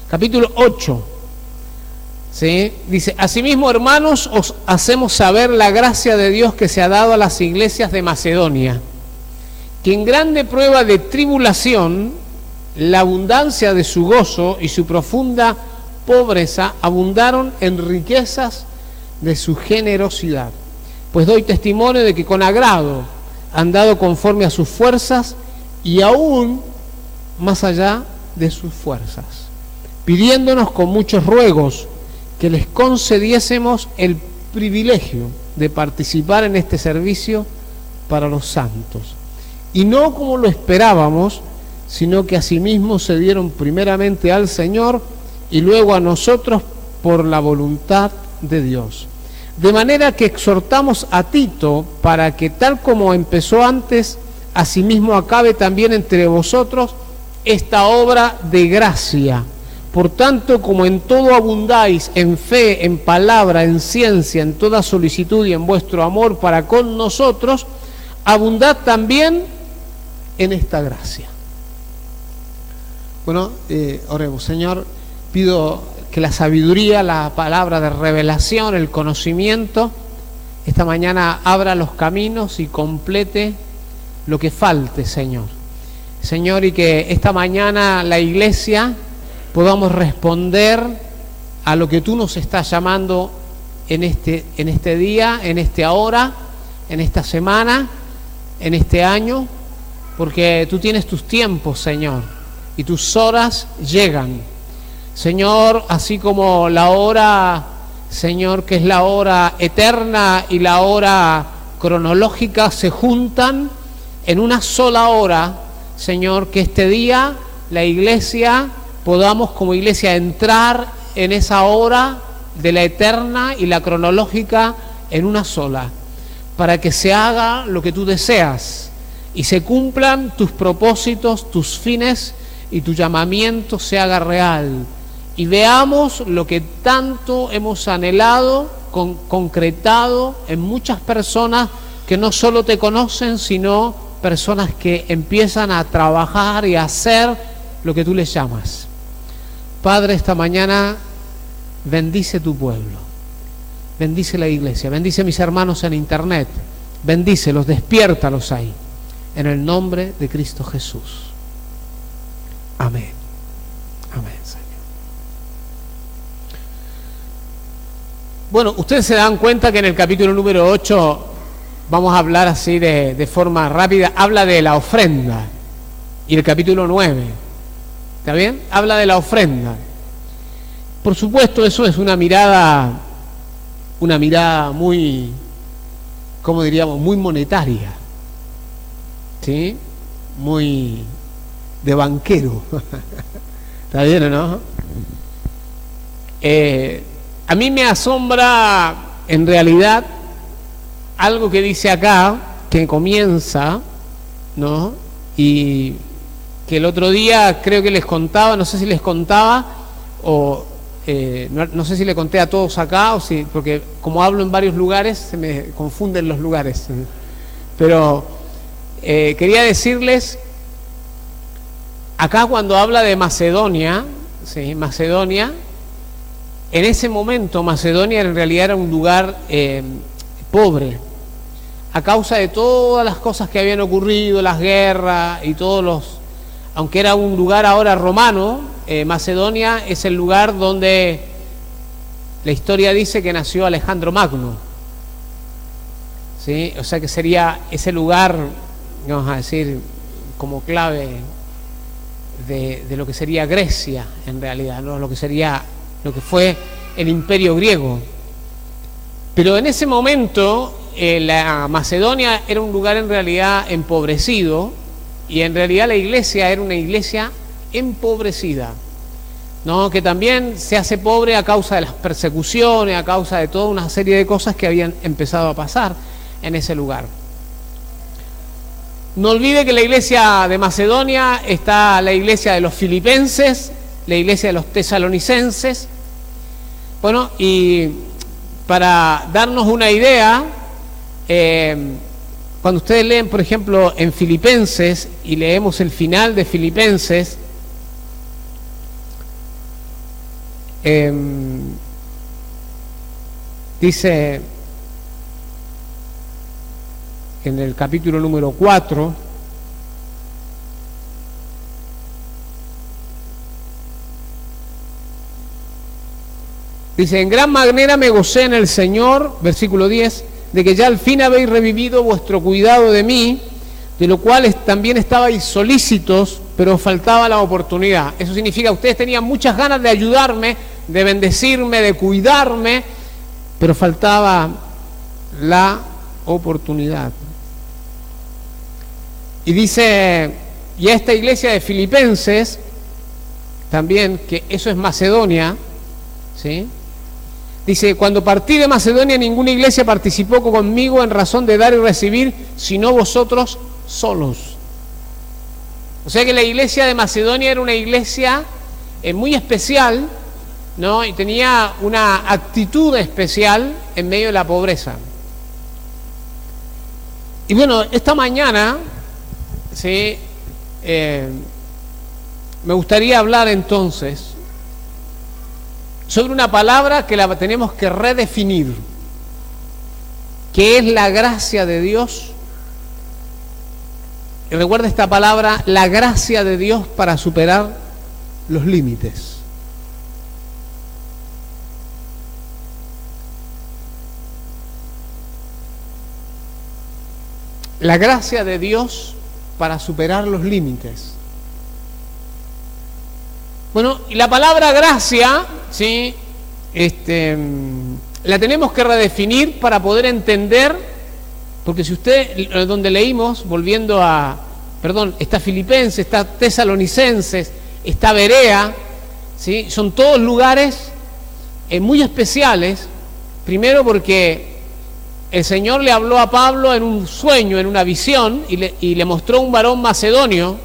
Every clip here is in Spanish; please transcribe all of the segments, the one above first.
capítulo 8. ¿Sí? Dice: asimismo, hermanos, os hacemos saber la gracia de Dios que se ha dado a las iglesias de Macedonia, que en grande prueba de tribulación, la abundancia de su gozo y su profunda pobreza abundaron en riquezas de su generosidad. Pues doy testimonio de que con agrado han dado conforme a sus fuerzas y aún más allá de sus fuerzas, pidiéndonos con muchos ruegos que les concediésemos el privilegio de participar en este servicio para los santos. Y no como lo esperábamos, sino que asimismo se dieron primeramente al Señor y luego a nosotros por la voluntad de Dios. De manera que exhortamos a Tito para que, tal como empezó antes, asimismo acabe también entre vosotros esta obra de gracia. Por tanto, como en todo abundáis, en fe, en palabra, en ciencia, en toda solicitud y en vuestro amor para con nosotros, abundad también en esta gracia. Bueno, oremos. Señor, pido que la sabiduría, la palabra de revelación, el conocimiento, esta mañana abra los caminos y complete lo que falte, Señor. Señor, y que esta mañana la iglesia podamos responder a lo que tú nos estás llamando en este día, en esta hora, en esta semana, en este año, porque tú tienes tus tiempos, Señor, y tus horas llegan. Señor, así como la hora, Señor, que es la hora eterna y la hora cronológica se juntan en una sola hora, Señor, que este día la iglesia podamos como iglesia entrar en esa hora de la eterna y la cronológica en una sola, para que se haga lo que tú deseas y se cumplan tus propósitos, tus fines, y tu llamamiento se haga real y veamos lo que tanto hemos anhelado, concretado en muchas personas que no solo te conocen, sino personas que empiezan a trabajar y a hacer lo que tú les llamas. Padre, esta mañana bendice tu pueblo, bendice la iglesia, bendice a mis hermanos en internet, bendícelos, despiértalos ahí, en el nombre de Cristo Jesús. Amén. Amén, Señor. Bueno, ustedes se dan cuenta que en el capítulo número 8, vamos a hablar así de forma rápida, habla de la ofrenda. Y el capítulo 9, ¿está bien? Habla de la ofrenda. Por supuesto, eso es una mirada muy, ¿cómo diríamos? Muy monetaria, ¿sí? Muy de banquero. ¿Está bien o no? A mí me asombra en realidad algo que dice acá, que comienza, ¿no? Y que el otro día creo que les contaba, no sé si les contaba o no sé si le conté a todos acá o si, porque como hablo en varios lugares se me confunden los lugares, pero quería decirles acá, cuando habla de Macedonia, ¿sí? Macedonia, en ese momento Macedonia en realidad era un lugar pobre, a causa de todas las cosas que habían ocurrido, las guerras y aunque era un lugar ahora romano, Macedonia es el lugar donde la historia dice que nació Alejandro Magno, ¿sí? O sea que sería ese lugar, vamos a decir, como clave de lo que sería Grecia en realidad, ¿no? Lo que fue el imperio griego. Pero en ese momento la Macedonia era un lugar en realidad empobrecido, y en realidad la iglesia era una iglesia empobrecida, ¿no? Que también se hace pobre a causa de las persecuciones, a causa de toda una serie de cosas que habían empezado a pasar en ese lugar. No olvide que la iglesia de Macedonia está la iglesia de los filipenses, la iglesia de los tesalonicenses. Bueno, y para darnos una idea, cuando ustedes leen, por ejemplo, en Filipenses, y leemos el final de Filipenses, dice en el capítulo número 4, dice: en gran manera me gocé en el Señor, versículo 10, de que ya al fin habéis revivido vuestro cuidado de mí, de lo cual también estabais solícitos, pero os faltaba la oportunidad. Eso significa que ustedes tenían muchas ganas de ayudarme, de bendecirme, de cuidarme, pero faltaba la oportunidad. Y dice, y a esta iglesia de Filipenses, también, que eso es Macedonia, ¿sí? Dice: cuando partí de Macedonia, ninguna iglesia participó conmigo en razón de dar y recibir, sino vosotros solos. O sea que la iglesia de Macedonia era una iglesia muy especial, ¿no? Y tenía una actitud especial en medio de la pobreza. Y bueno, esta mañana, ¿sí? Me gustaría hablar entonces sobre una palabra que la tenemos que redefinir, que es la gracia de Dios. Y recuerda esta palabra, la gracia de Dios para superar los límites. La gracia de Dios para superar los límites. Bueno, y la palabra gracia, ¿sí? La tenemos que redefinir para poder entender, porque si usted, donde leímos, volviendo a, está Filipenses, está Tesalonicenses, está Berea, ¿sí? Son todos lugares muy especiales, primero porque el Señor le habló a Pablo en un sueño, en una visión, y le mostró un varón macedonio,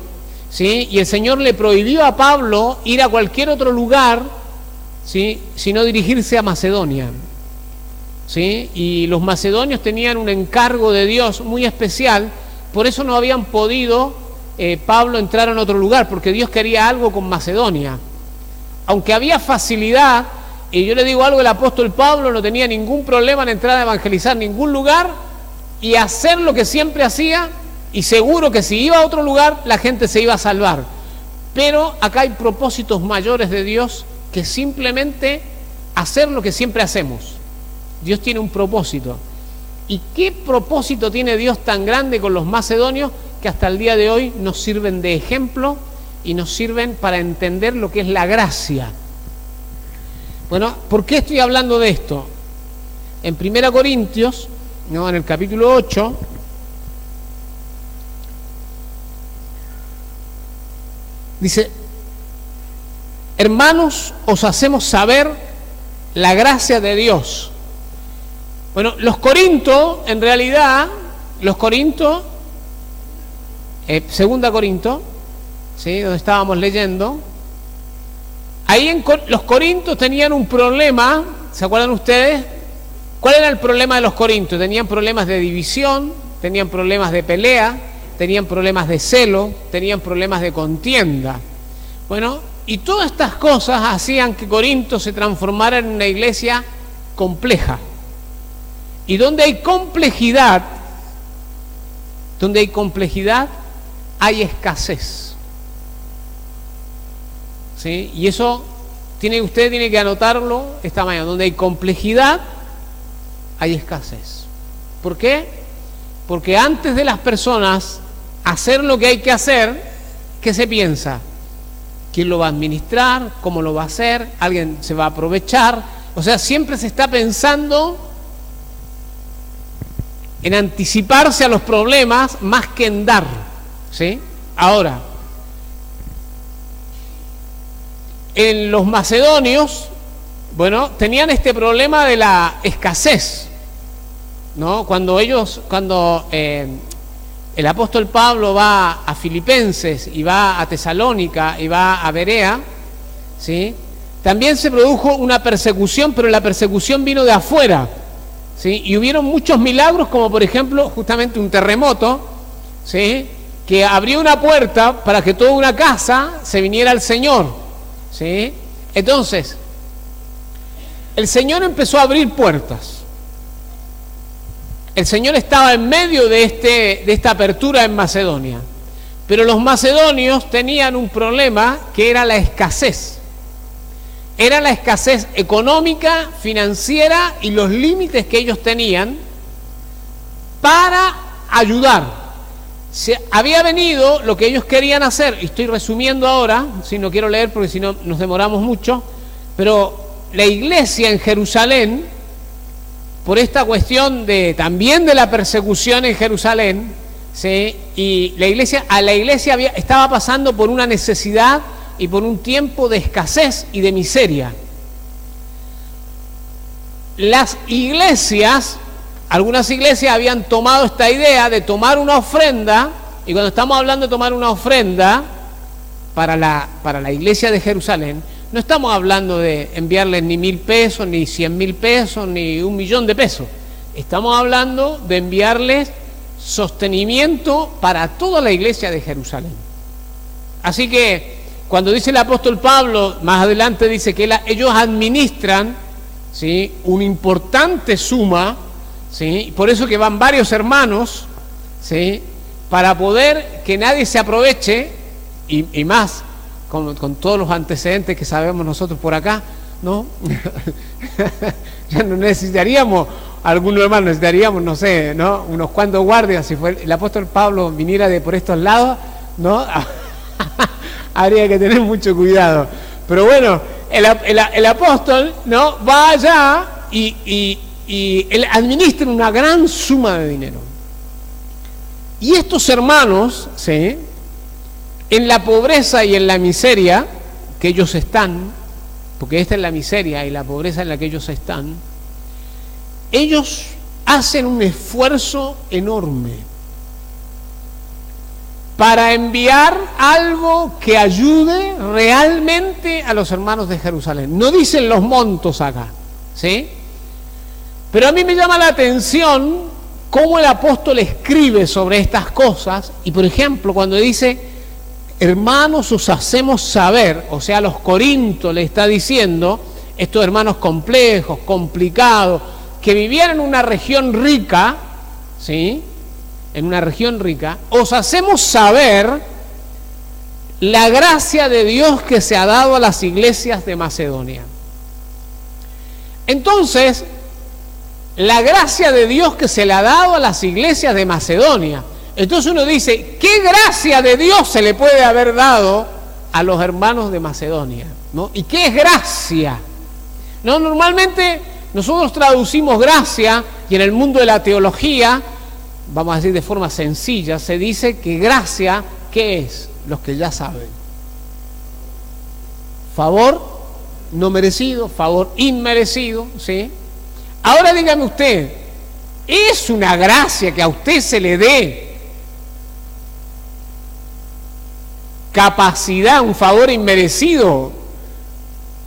¿sí? Y el Señor le prohibió a Pablo ir a cualquier otro lugar, ¿sí? Sino dirigirse a Macedonia, ¿sí? Y los macedonios tenían un encargo de Dios muy especial, por eso no habían podido Pablo entrar en otro lugar, porque Dios quería algo con Macedonia. Aunque había facilidad, y yo le digo algo, el apóstol Pablo no tenía ningún problema en entrar a evangelizar ningún lugar y hacer lo que siempre hacía, y seguro que si iba a otro lugar la gente se iba a salvar. Pero acá hay propósitos mayores de Dios que simplemente hacer lo que siempre hacemos. Dios tiene un propósito. ¿Y qué propósito tiene Dios tan grande con los macedonios que hasta el día de hoy nos sirven de ejemplo y nos sirven para entender lo que es la gracia? Bueno, ¿por qué estoy hablando de esto? En 1 Corintios, ¿no? En el capítulo 8, dice: hermanos, os hacemos saber la gracia de Dios. Bueno, los Corintos, en realidad, los Corintos, 2 Corinto, ¿sí? Donde estábamos leyendo, ahí los Corintos tenían un problema, ¿se acuerdan ustedes? ¿Cuál era el problema de los Corintos? Tenían problemas de división, tenían problemas de pelea, tenían problemas de celo, tenían problemas de contienda. Bueno, y todas estas cosas hacían que Corinto se transformara en una iglesia compleja. Y donde hay complejidad, hay escasez. ¿Sí? Y eso usted tiene que anotarlo esta mañana. Donde hay complejidad, hay escasez. ¿Por qué? Porque antes de las personas hacer lo que hay que hacer, ¿qué se piensa? ¿Quién lo va a administrar? ¿Cómo lo va a hacer? ¿Alguien se va a aprovechar? O sea, siempre se está pensando en anticiparse a los problemas más que en dar, ¿sí? Ahora, en los macedonios, bueno, tenían este problema de la escasez, ¿no? Cuando el apóstol Pablo va a Filipenses y va a Tesalónica y va a Berea, ¿sí? También se produjo una persecución, pero la persecución vino de afuera, ¿sí? Y hubieron muchos milagros, como por ejemplo justamente un terremoto, ¿sí? Que abrió una puerta para que toda una casa se viniera al Señor, ¿sí? Entonces, el Señor empezó a abrir puertas. El Señor estaba en medio de esta apertura en Macedonia. Pero los macedonios tenían un problema que era la escasez. Era la escasez económica, financiera y los límites que ellos tenían para ayudar. Había venido lo que ellos querían hacer, y estoy resumiendo ahora, si no quiero leer porque si no nos demoramos mucho, pero la iglesia en Jerusalén, por esta cuestión también de la persecución en Jerusalén, ¿sí? Y la iglesia estaba pasando por una necesidad y por un tiempo de escasez y de miseria. Las iglesias, algunas iglesias habían tomado esta idea de tomar una ofrenda, y cuando estamos hablando de tomar una ofrenda para la iglesia de Jerusalén, no estamos hablando de enviarles ni 1.000 pesos, ni 100.000 pesos, ni 1.000.000 de pesos. Estamos hablando de enviarles sostenimiento para toda la iglesia de Jerusalén. Así que cuando dice el apóstol Pablo, más adelante dice que ellos administran, ¿sí?, una importante suma, ¿sí?, por eso que van varios hermanos, ¿sí?, para poder que nadie se aproveche, y más con todos los antecedentes que sabemos nosotros por acá, ¿no? Ya no necesitaríamos algunos hermanos, necesitaríamos, no sé, ¿no?, unos cuantos guardias. Si el apóstol Pablo viniera de por estos lados, ¿no? Habría que tener mucho cuidado. Pero bueno, el apóstol, ¿no?, va allá y él administra una gran suma de dinero. Y estos hermanos, ¿sí?, en la pobreza y en la miseria que ellos están, porque esta es la miseria y la pobreza en la que ellos están, ellos hacen un esfuerzo enorme para enviar algo que ayude realmente a los hermanos de Jerusalén. No dicen los montos acá, ¿sí? Pero a mí me llama la atención cómo el apóstol escribe sobre estas cosas, y por ejemplo cuando dice: hermanos, os hacemos saber, o sea, a los corintios le está diciendo, estos hermanos complejos, complicados, que vivían en una región rica, ¿sí?, en una región rica, os hacemos saber la gracia de Dios que se ha dado a las iglesias de Macedonia. Entonces, la gracia de Dios que se le ha dado a las iglesias de Macedonia. Entonces uno dice, ¿qué gracia de Dios se le puede haber dado a los hermanos de Macedonia, ¿no? ¿Y qué es gracia? No, normalmente nosotros traducimos gracia, y en el mundo de la teología, vamos a decir de forma sencilla, se dice que gracia, ¿qué es? Los que ya saben. Favor no merecido, favor inmerecido, ¿sí? Ahora dígame usted, ¿es una gracia que a usted se le dé capacidad, un favor inmerecido?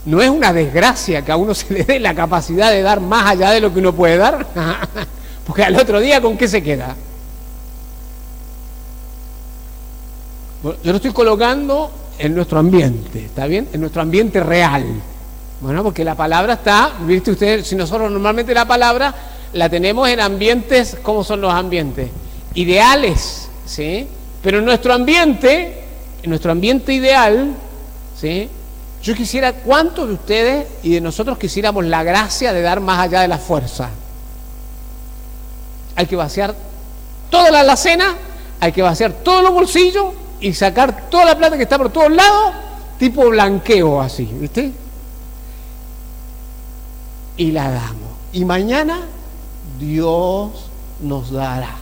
¿No es una desgracia que a uno se le dé la capacidad de dar más allá de lo que uno puede dar? Porque al otro día, ¿con qué se queda? Bueno, yo lo estoy colocando en nuestro ambiente, ¿está bien? En nuestro ambiente real. Bueno, porque la palabra está, viste usted, si nosotros normalmente la palabra la tenemos en ambientes, ¿cómo son los ambientes? Ideales, ¿sí? Pero en nuestro ambiente ideal, ¿sí?, yo quisiera, ¿cuántos de ustedes y de nosotros quisiéramos la gracia de dar más allá de la fuerza? Hay que vaciar toda la alacena, hay que vaciar todos los bolsillos y sacar toda la plata que está por todos lados, tipo blanqueo así, ¿viste? Y la damos. Y mañana Dios nos dará.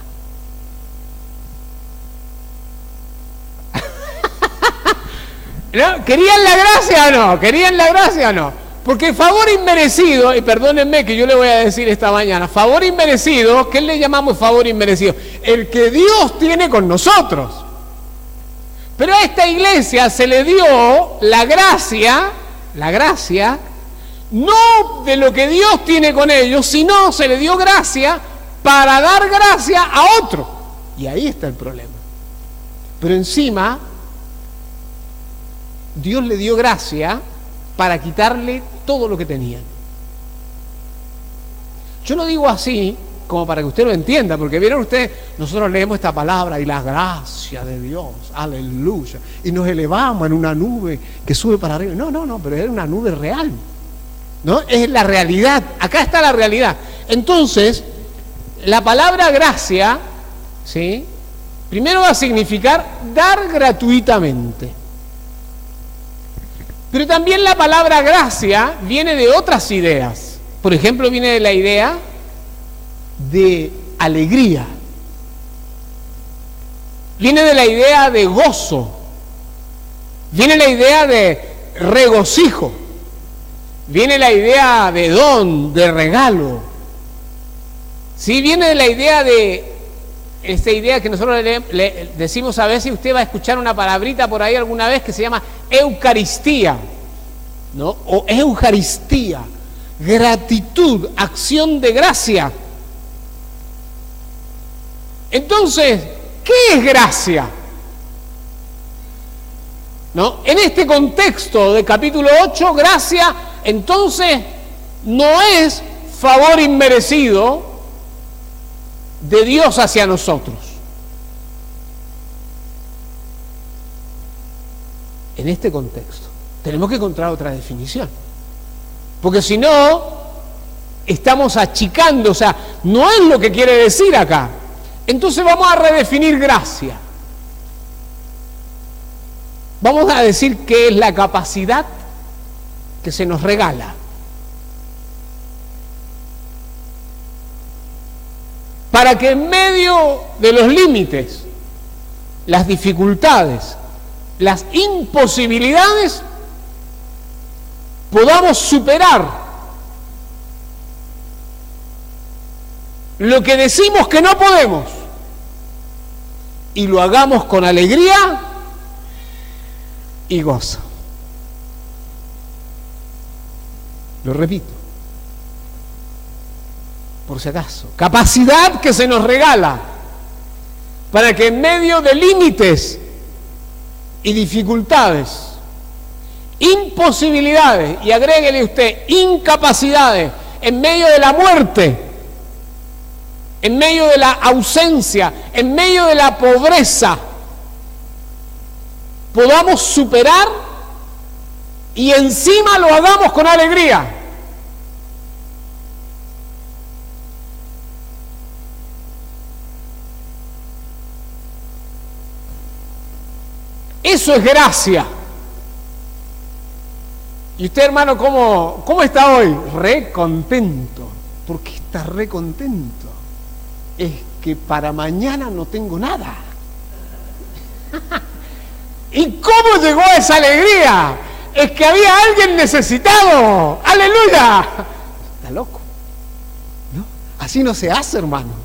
¿No? ¿Querían la gracia o no? ¿Querían la gracia o no? Porque favor inmerecido, y perdónenme que yo le voy a decir esta mañana, favor inmerecido, ¿qué le llamamos favor inmerecido? El que Dios tiene con nosotros. Pero a esta iglesia se le dio la gracia, no de lo que Dios tiene con ellos, sino se le dio gracia para dar gracia a otro. Y ahí está el problema. Pero encima, Dios le dio gracia para quitarle todo lo que tenían. Yo lo digo así, como para que usted lo entienda, porque vieron ustedes, nosotros leemos esta palabra y la gracia de Dios, aleluya, y nos elevamos en una nube que sube para arriba. No, pero es una nube real, ¿no? Es la realidad, acá está la realidad. Entonces, la palabra gracia, ¿sí?, primero va a significar dar gratuitamente. Pero también la palabra gracia viene de otras ideas. Por ejemplo, viene de la idea de alegría. Viene de la idea de gozo. Viene la idea de regocijo. Viene la idea de don, de regalo. Sí, viene de la idea de esta idea que nosotros le decimos a veces, usted va a escuchar una palabrita por ahí alguna vez que se llama Eucaristía, ¿no? O Eucaristía, gratitud, acción de gracia. Entonces, ¿qué es gracia? ¿No? En este contexto de capítulo 8, gracia, entonces, no es favor inmerecido de Dios hacia nosotros. En este contexto tenemos que encontrar otra definición, porque si no estamos achicando, o sea, no es lo que quiere decir acá. Entonces vamos a redefinir gracia. Vamos a decir que es la capacidad que se nos regala para que en medio de los límites, las dificultades, las imposibilidades, podamos superar lo que decimos que no podemos y lo hagamos con alegría y gozo. Lo repito, por si acaso, capacidad que se nos regala para que en medio de límites y dificultades, imposibilidades, y agréguele usted incapacidades, en medio de la muerte, en medio de la ausencia, en medio de la pobreza, podamos superar y encima lo hagamos con alegría. Eso es gracia. Y usted, hermano, ¿cómo está hoy? Re contento. ¿Por qué está re contento? Es que para mañana no tengo nada. ¿Y cómo llegó esa alegría? Es que había alguien necesitado. ¡Aleluya! Está loco, ¿no? Así no se hace, hermano.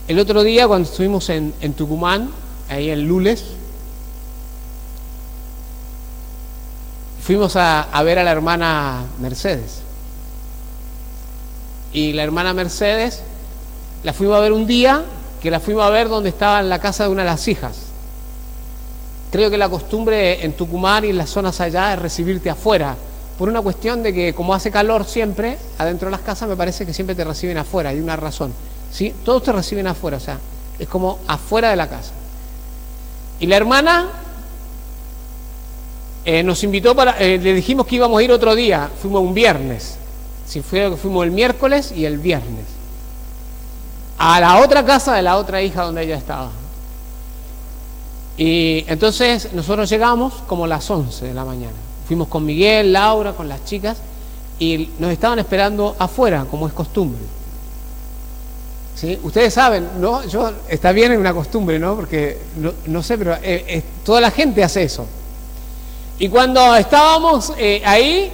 El otro día, cuando estuvimos en Tucumán, ahí en Lules, fuimos a ver a la hermana Mercedes. Y la hermana Mercedes la fuimos a ver un día, que la fuimos a ver donde estaba en la casa de una de las hijas. Creo que la costumbre en Tucumán y en las zonas allá es recibirte afuera, por una cuestión de que como hace calor siempre, adentro de las casas me parece que siempre te reciben afuera, hay una razón. ¿Sí? Todos te reciben afuera, o sea, es como afuera de la casa. Y la hermana nos invitó le dijimos que íbamos a ir otro día, fuimos un viernes, fuimos el miércoles y el viernes, a la otra casa de la otra hija donde ella estaba. Y entonces nosotros llegamos como a las 11 de la mañana, fuimos con Miguel, Laura, con las chicas, y nos estaban esperando afuera, como es costumbre. ¿Sí? Ustedes saben, ¿no? Está bien en una costumbre, ¿no? Porque, no sé, pero toda la gente hace eso. Y cuando estábamos ahí,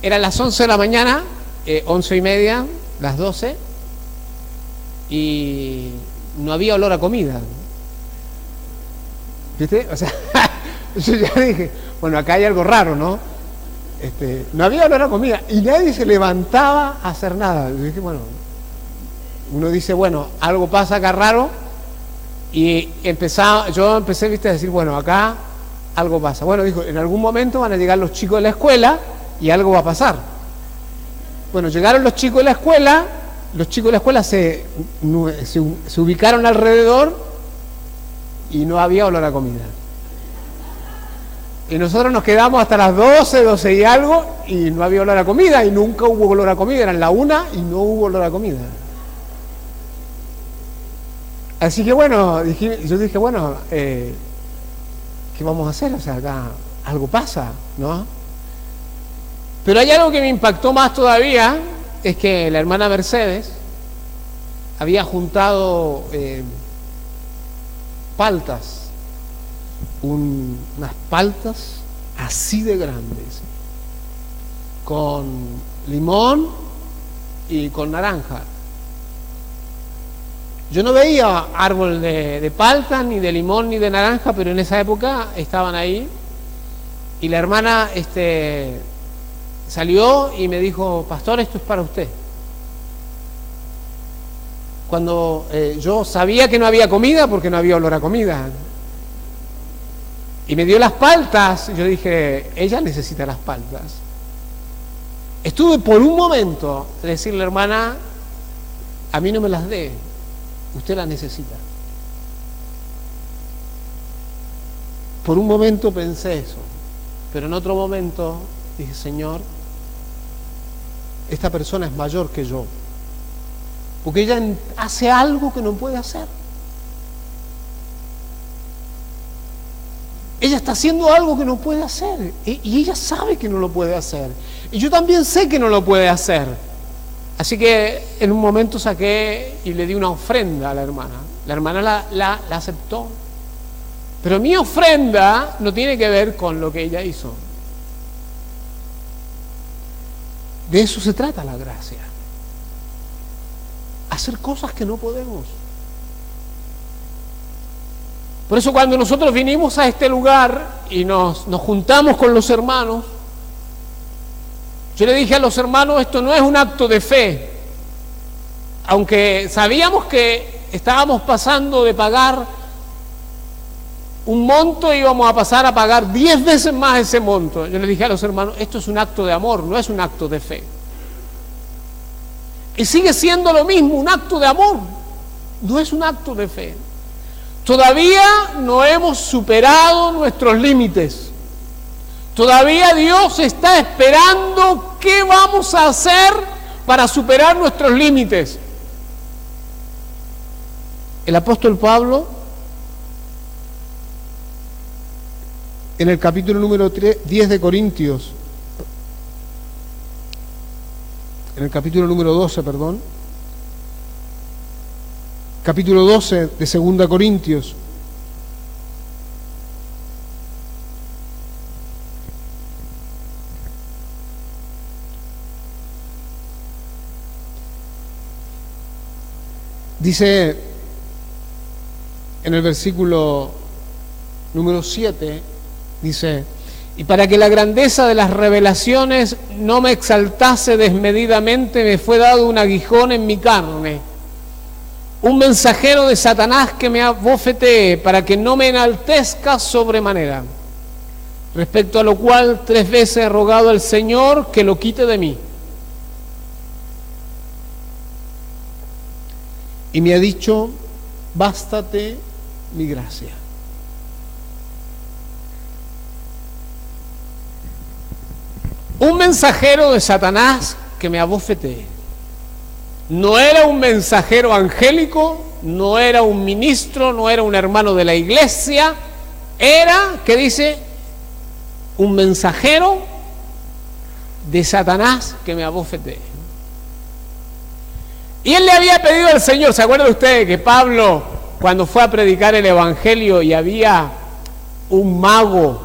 eran las 11 de la mañana, 11:30, las 12, y no había olor a comida. ¿Viste? O sea, yo ya dije, bueno, acá hay algo raro, ¿no? No había olor a comida, y nadie se levantaba a hacer nada. Yo dije, bueno, uno dice, bueno, algo pasa acá raro, y yo empecé, viste, a decir, bueno, acá algo pasa. Bueno, dijo, en algún momento van a llegar los chicos de la escuela y algo va a pasar. Bueno, llegaron los chicos de la escuela, se ubicaron alrededor y no había olor a comida. Y nosotros nos quedamos hasta las 12 y algo, y no había olor a comida, y nunca hubo olor a comida, eran la 1 y no hubo olor a comida. Así que bueno, yo dije, bueno, ¿qué vamos a hacer? O sea, acá algo pasa, ¿no? Pero hay algo que me impactó más todavía, es que la hermana Mercedes había juntado paltas, unas paltas así de grandes, con limón y con naranja. Yo no veía árbol de palta, ni de limón, ni de naranja, pero en esa época estaban ahí. Y la hermana salió y me dijo, pastor, esto es para usted. Cuando yo sabía que no había comida, porque no había olor a comida. Y me dio las paltas, yo dije, ella necesita las paltas. Estuve por un momento de decirle, hermana, a mí no me las dé, usted las necesita. Por un momento pensé eso, pero en otro momento dije, Señor, esta persona es mayor que yo, porque ella hace algo que no puede hacer. Ella está haciendo algo que no puede hacer, y ella sabe que no lo puede hacer, y yo también sé que no lo puede hacer. Así que en un momento saqué y le di una ofrenda a la hermana. La hermana la aceptó, pero mi ofrenda no tiene que ver con lo que ella hizo. De eso se trata la gracia, hacer cosas que no podemos. Por eso cuando nosotros vinimos a este lugar y nos juntamos con los hermanos, yo le dije a los hermanos, esto no es un acto de fe, aunque sabíamos que estábamos pasando de pagar un monto, íbamos a pasar a pagar 10 veces más ese monto. Yo le dije a los hermanos, esto es un acto de amor, no es un acto de fe. Y sigue siendo lo mismo, un acto de amor, no es un acto de fe. Todavía no hemos superado nuestros límites. Todavía Dios está esperando qué vamos a hacer para superar nuestros límites. El apóstol Pablo, en el capítulo número 10 de Corintios, en el capítulo número 12, perdón, capítulo 12 de 2 Corintios, dice en el versículo número 7, dice, y para que la grandeza de las revelaciones no me exaltase desmedidamente, me fue dado un aguijón en mi carne, un mensajero de Satanás que me abofetee, para que no me enaltezca sobremanera. Respecto a lo cual 3 veces he rogado al Señor que lo quite de mí. Y me ha dicho, bástate mi gracia. Un mensajero de Satanás que me abofetee. No era un mensajero angélico, no era un ministro, no era un hermano de la iglesia, era, ¿qué dice? Un mensajero de Satanás que me abofetee. Y él le había pedido al Señor, ¿se acuerdan ustedes que Pablo, cuando fue a predicar el evangelio y había un mago,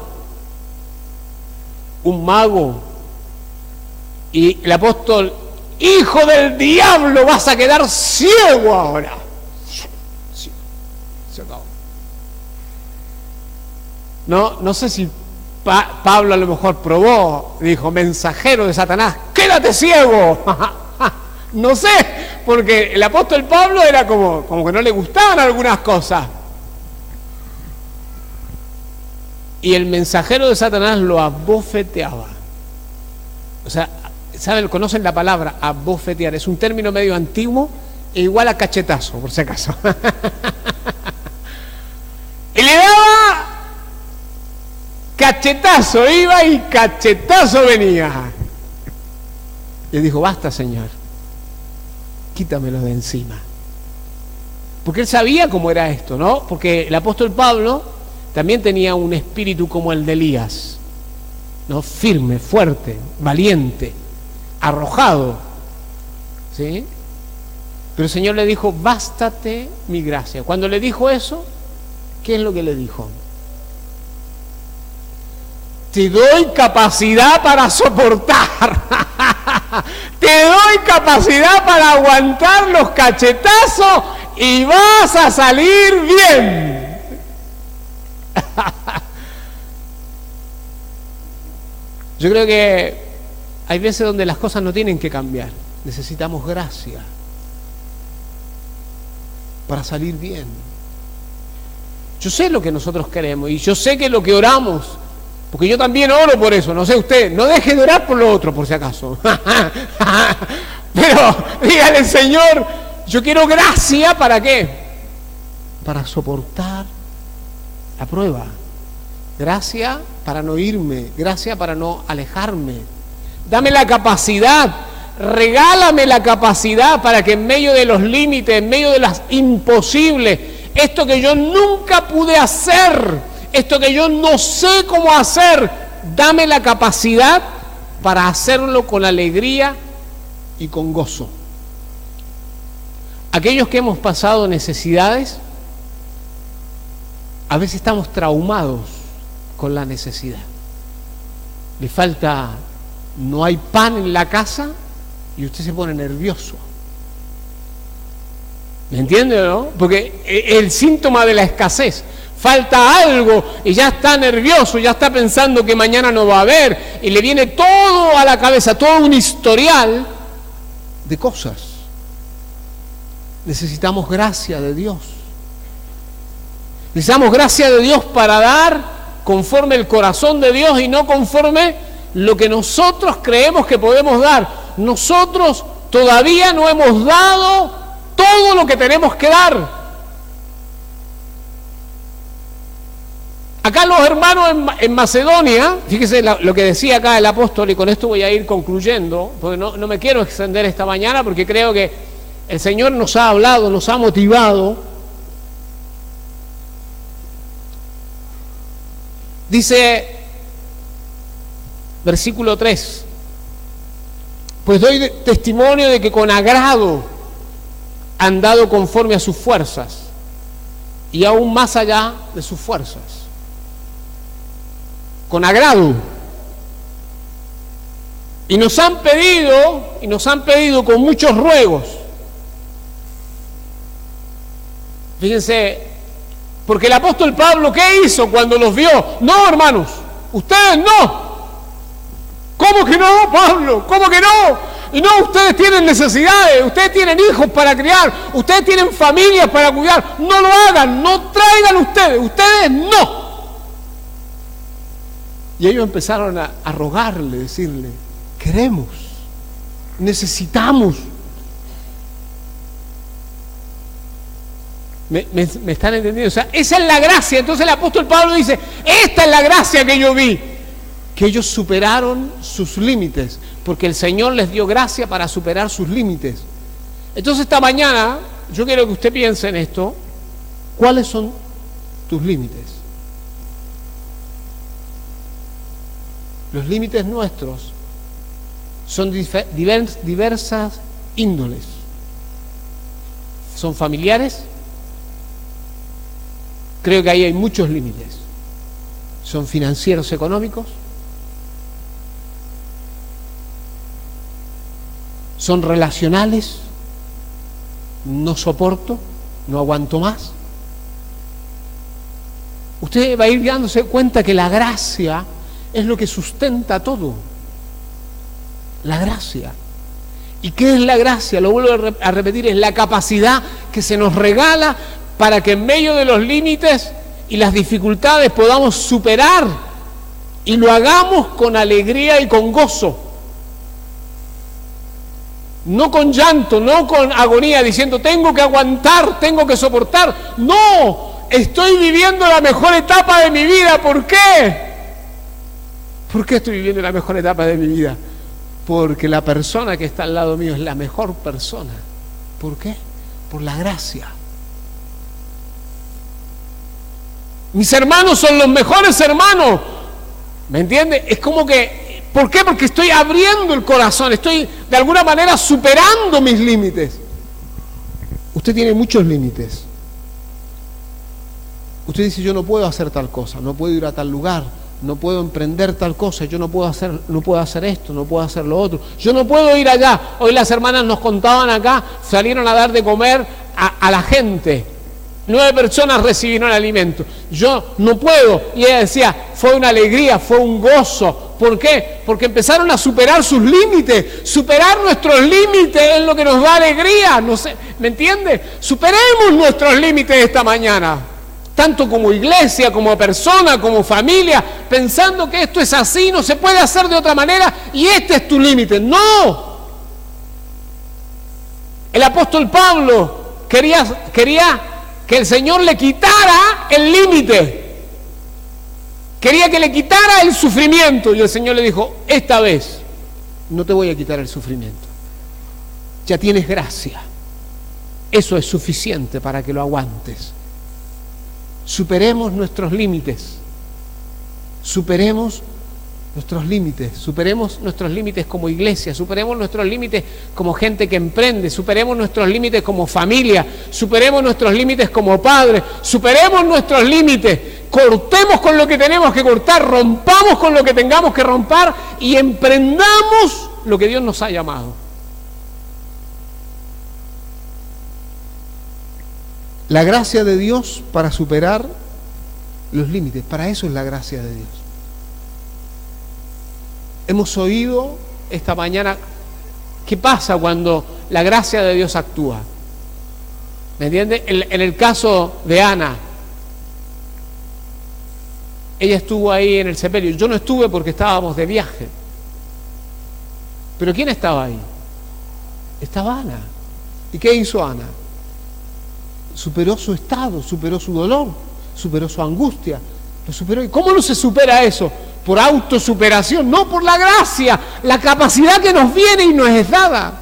y el apóstol, hijo del diablo, vas a quedar ciego ahora? Se acabó. No sé si Pablo a lo mejor probó, dijo, mensajero de Satanás, quédate ciego. No sé, porque el apóstol Pablo era como que no le gustaban algunas cosas. y el mensajero de Satanás lo abofeteaba. O sea, ¿saben? ¿Conocen la palabra abofetear? Es un término medio antiguo e igual a cachetazo, por si acaso. Y le daba cachetazo, iba y cachetazo venía. Y él dijo, basta, Señor, quítamelo de encima. Porque él sabía cómo era esto, ¿no? Porque el apóstol Pablo también tenía un espíritu como el de Elías, ¿no? Firme, fuerte, valiente, arrojado, ¿sí? Pero el Señor le dijo, bástate mi gracia. Cuando le dijo eso, ¿qué es lo que le dijo? Te doy capacidad para soportar. Te doy capacidad para aguantar los cachetazos y vas a salir bien. Yo creo que hay veces donde las cosas no tienen que cambiar. Necesitamos gracia para salir bien. Yo sé lo que nosotros queremos y yo sé que lo que oramos, porque yo también oro por eso, no sé usted, no deje de orar por lo otro por si acaso. Pero dígale, Señor, yo quiero gracia, ¿para qué? Para soportar la prueba. Gracia para no irme, gracia para no alejarme. Dame la capacidad, regálame la capacidad para que en medio de los límites, en medio de las imposibles, esto que yo nunca pude hacer, esto que yo no sé cómo hacer, dame la capacidad para hacerlo con alegría y con gozo. Aquellos que hemos pasado necesidades, a veces estamos traumados con la necesidad. Le falta, no hay pan en la casa y usted se pone nervioso. ¿Me entiende o no? Porque el síntoma de la escasez, falta algo y ya está nervioso, ya está pensando que mañana no va a haber y le viene todo a la cabeza, todo un historial de cosas. Necesitamos gracia de Dios. Necesitamos gracia de Dios para dar conforme el corazón de Dios y no conforme lo que nosotros creemos que podemos dar. Nosotros todavía no hemos dado todo lo que tenemos que dar. Acá los hermanos en Macedonia, fíjese lo que decía acá el apóstol, y con esto voy a ir concluyendo, porque no me quiero extender esta mañana, porque creo que el Señor nos ha hablado, nos ha motivado. Dice, versículo 3, pues doy testimonio de que con agrado han dado conforme a sus fuerzas y aún más allá de sus fuerzas. Con agrado. Y nos han pedido con muchos ruegos. Fíjense, porque el apóstol Pablo, ¿qué hizo cuando los vio? No, hermanos, ustedes no. ¿Cómo que no, Pablo? ¿Cómo que no? Y no, ustedes tienen necesidades, ustedes tienen hijos para criar, ustedes tienen familias para cuidar. No lo hagan, no traigan ustedes no. Y ellos empezaron a rogarle, decirle, queremos, necesitamos. ¿Me están entendiendo? O sea, esa es la gracia. Entonces el apóstol Pablo dice, esta es la gracia que yo vi. Que ellos superaron sus límites, porque el Señor les dio gracia para superar sus límites. Entonces esta mañana yo quiero que usted piense en esto. ¿Cuáles son tus límites? Los límites nuestros son diversas índoles. Son familiares. Creo que ahí hay muchos límites. Son financieros, económicos. Son relacionales. No soporto, no aguanto más. Usted va a ir dándose cuenta que la gracia es lo que sustenta todo. La gracia. ¿Y qué es la gracia? Lo vuelvo a repetir, es la capacidad que se nos regala para que en medio de los límites y las dificultades podamos superar y lo hagamos con alegría y con gozo. No con llanto, no con agonía, diciendo tengo que aguantar, tengo que soportar. No, estoy viviendo la mejor etapa de mi vida. ¿Por qué? ¿Por qué estoy viviendo la mejor etapa de mi vida? Porque la persona que está al lado mío es la mejor persona. ¿Por qué? Por la gracia. Mis hermanos son los mejores hermanos. ¿Me entiende? Es como que, ¿por qué? Porque estoy abriendo el corazón, estoy de alguna manera superando mis límites. Usted tiene muchos límites. Usted dice, yo no puedo hacer tal cosa, no puedo ir a tal lugar, no puedo emprender tal cosa, yo no puedo hacer esto, no puedo hacer lo otro, yo no puedo ir allá. Hoy las hermanas nos contaban acá, salieron a dar de comer a la gente. 9 personas recibieron alimento. Yo no puedo. Y ella decía, fue una alegría, fue un gozo. ¿Por qué? Porque empezaron a superar sus límites. Superar nuestros límites es lo que nos da alegría. No sé, ¿me entiende? Superemos nuestros límites esta mañana. Tanto como iglesia, como persona, como familia, pensando que esto es así, no se puede hacer de otra manera y este es tu límite. ¡No! El apóstol Pablo quería que el Señor le quitara el límite. Quería que le quitara el sufrimiento. Y el Señor le dijo, esta vez no te voy a quitar el sufrimiento. Ya tienes gracia. Eso es suficiente para que lo aguantes. Superemos nuestros límites. Superemos nuestros límites como iglesia, superemos nuestros límites como gente que emprende, superemos nuestros límites como familia, superemos nuestros límites como padres, superemos nuestros límites, cortemos con lo que tenemos que cortar, rompamos con lo que tengamos que romper y emprendamos lo que Dios nos ha llamado. La gracia de Dios para superar los límites, para eso es la gracia de Dios. Hemos oído esta mañana qué pasa cuando la gracia de Dios actúa. ¿Me entiende? En el caso de Ana, ella estuvo ahí en el sepelio. Yo no estuve porque estábamos de viaje. ¿Pero quién estaba ahí? Estaba Ana. ¿Y qué hizo Ana? Superó su estado, superó su dolor, superó su angustia, lo superó. ¿Y cómo no se supera eso? Por autosuperación, no, por la gracia, la capacidad que nos viene y nos es dada.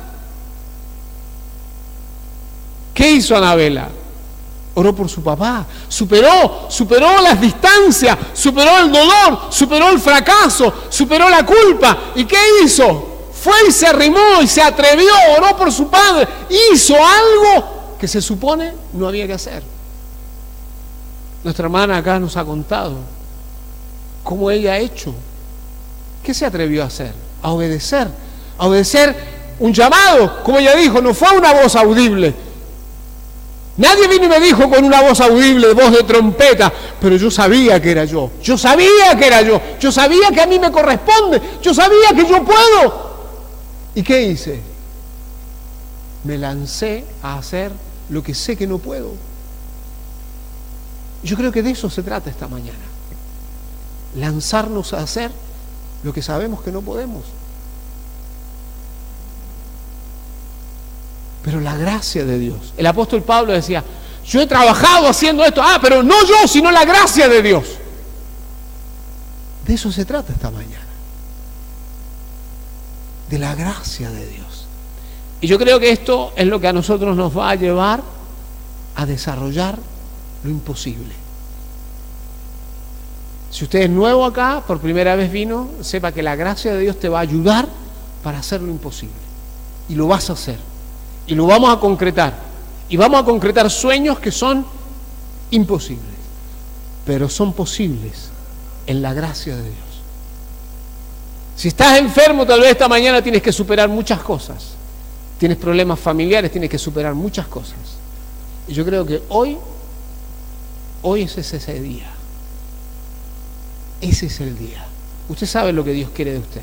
¿Qué hizo Anabela? Oró por su papá, superó las distancias, superó el dolor, superó el fracaso, superó la culpa. ¿Y qué hizo? Fue y se arrimó y se atrevió, oró por su padre, hizo algo que se supone no había que hacer. Nuestra hermana acá nos ha contado cómo ella ha hecho. ¿Qué se atrevió a hacer? A obedecer un llamado, como ella dijo, no fue una voz audible. Nadie vino y me dijo con una voz audible, voz de trompeta, pero yo sabía que era yo. Yo sabía que a mí me corresponde, yo sabía que yo puedo. ¿Y qué hice? Me lancé a hacer lo que sé que no puedo. Yo creo que de eso se trata esta mañana. Lanzarnos a hacer lo que sabemos que no podemos. Pero la gracia de Dios. El apóstol Pablo decía, yo he trabajado haciendo esto, pero no yo, sino la gracia de Dios. De eso se trata esta mañana. De la gracia de Dios. Y yo creo que esto es lo que a nosotros nos va a llevar a desarrollar lo imposible. Si usted es nuevo acá, por primera vez vino, sepa que la gracia de Dios te va a ayudar para hacer lo imposible. Y lo vas a hacer. Y lo vamos a concretar. Y vamos a concretar sueños que son imposibles. Pero son posibles en la gracia de Dios. Si estás enfermo, tal vez esta mañana tienes que superar muchas cosas. Tienes problemas familiares, tienes que superar muchas cosas. Y yo creo que hoy es ese día. Ese es el día. Usted sabe lo que Dios quiere de usted.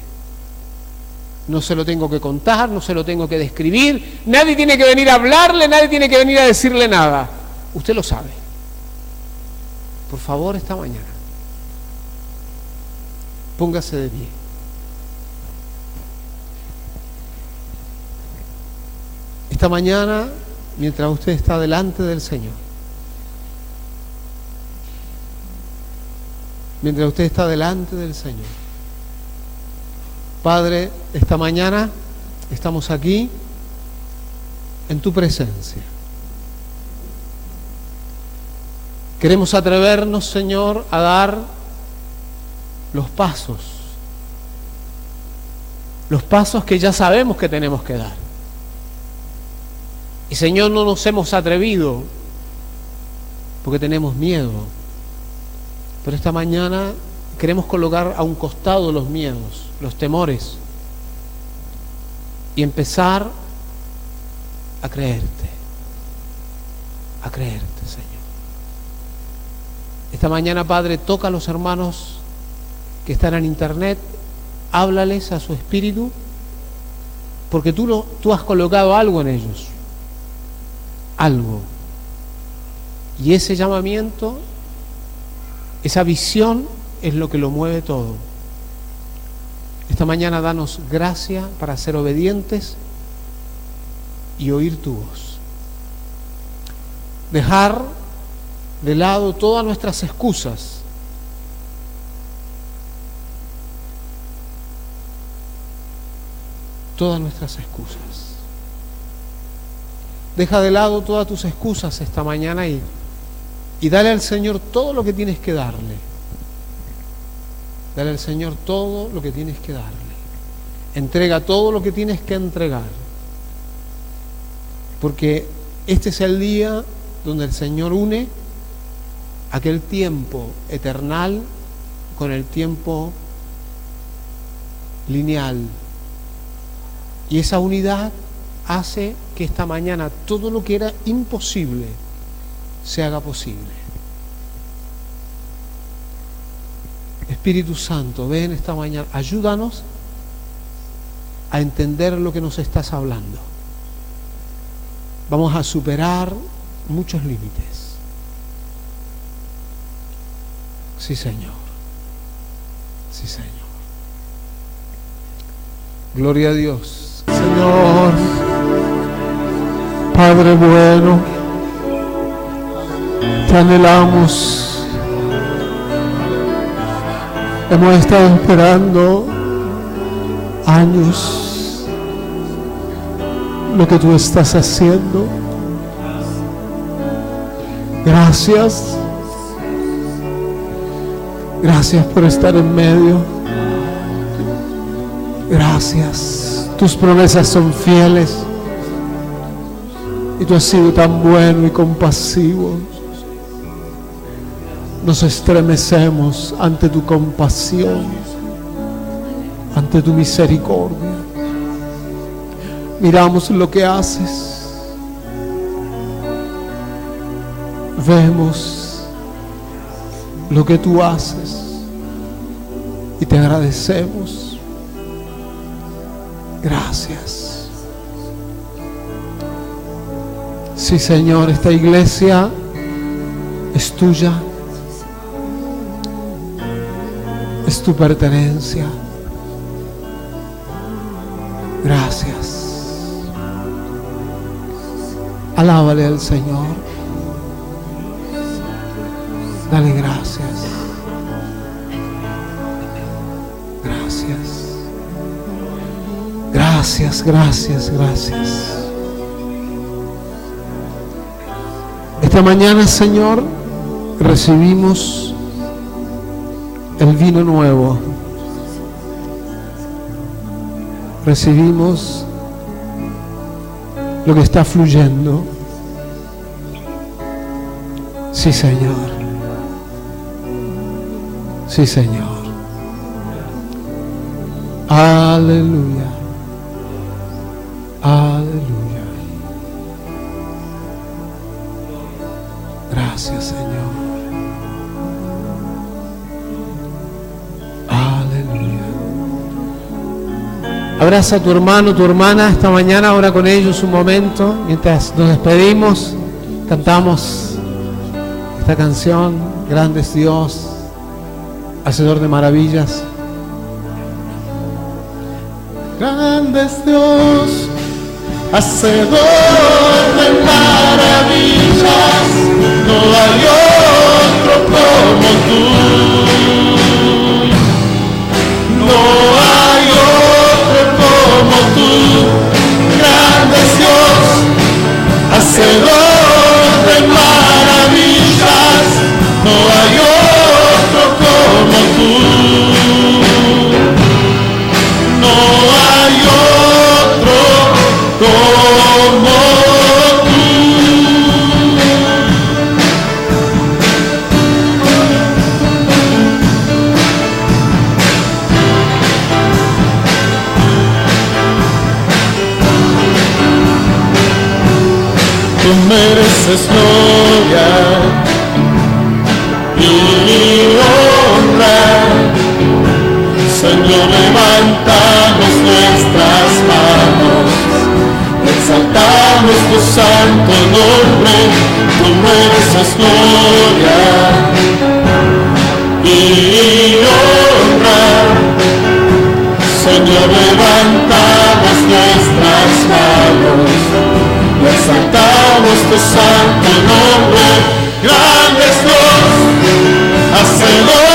No se lo tengo que contar, no se lo tengo que describir. Nadie tiene que venir a hablarle, nadie tiene que venir a decirle nada. Usted lo sabe. por favor, esta mañana, póngase de pie. Esta mañana, mientras usted está delante del Señor, mientras usted está delante del Señor, Padre, esta mañana estamos aquí en tu presencia. Queremos atrevernos, Señor, a dar los pasos que ya sabemos que tenemos que dar. Y, Señor, no nos hemos atrevido porque tenemos miedo. Pero esta mañana queremos colocar a un costado los miedos, los temores, y empezar a creerte, Señor. Esta mañana, Padre, toca a los hermanos que están en internet, háblales a su espíritu, porque tú has colocado algo en ellos, algo. Y ese llamamiento, esa visión es lo que lo mueve todo. Esta mañana danos gracia para ser obedientes y oír tu voz. Dejar de lado todas nuestras excusas. Todas nuestras excusas. Deja de lado todas tus excusas esta mañana y dale al Señor todo lo que tienes que darle. Dale al Señor todo lo que tienes que darle. Entrega todo lo que tienes que entregar. Porque este es el día donde el Señor une aquel tiempo eternal con el tiempo lineal. Y esa unidad hace que esta mañana todo lo que era imposible se haga posible. Espíritu Santo, ven esta mañana, ayúdanos a entender lo que nos estás hablando. Vamos a superar muchos límites. Sí, Señor. Sí, Señor. Gloria a Dios. Señor, Padre bueno, te anhelamos. Hemos estado esperando años lo que tú estás haciendo. Gracias. Gracias por estar en medio. Gracias. Tus promesas son fieles. Y tú has sido tan bueno y compasivo. Nos estremecemos ante tu compasión, ante tu misericordia. Miramos lo que haces. Vemos lo que tú haces y te agradecemos. Gracias. Sí, Señor, esta iglesia es tuya. Es tu pertenencia. Gracias. Alábale al Señor. Dale gracias. Gracias. Gracias, gracias, gracias. Esta mañana, Señor, recibimos el vino nuevo. Recibimos lo que está fluyendo. Sí, Señor. Sí, Señor. Aleluya. Aleluya. Gracias, Señor. Abraza a tu hermano, tu hermana esta mañana, ora con ellos un momento. Mientras nos despedimos, cantamos esta canción. Grande es Dios, hacedor de maravillas. Grande es Dios, hacedor de maravillas, no hay otro como tú. No hay otro como tú. Grande es Dios, hacedor de maravillas, no hay otro como tú. No hay otro como tú. Tú mereces gloria y honra. Señor, levantamos nuestras manos, exaltamos tu santo nombre. Tú mereces gloria y honra. Señor, levantamos nuestras manos, exaltamos tu santo nombre. Grande es Dios, hacedor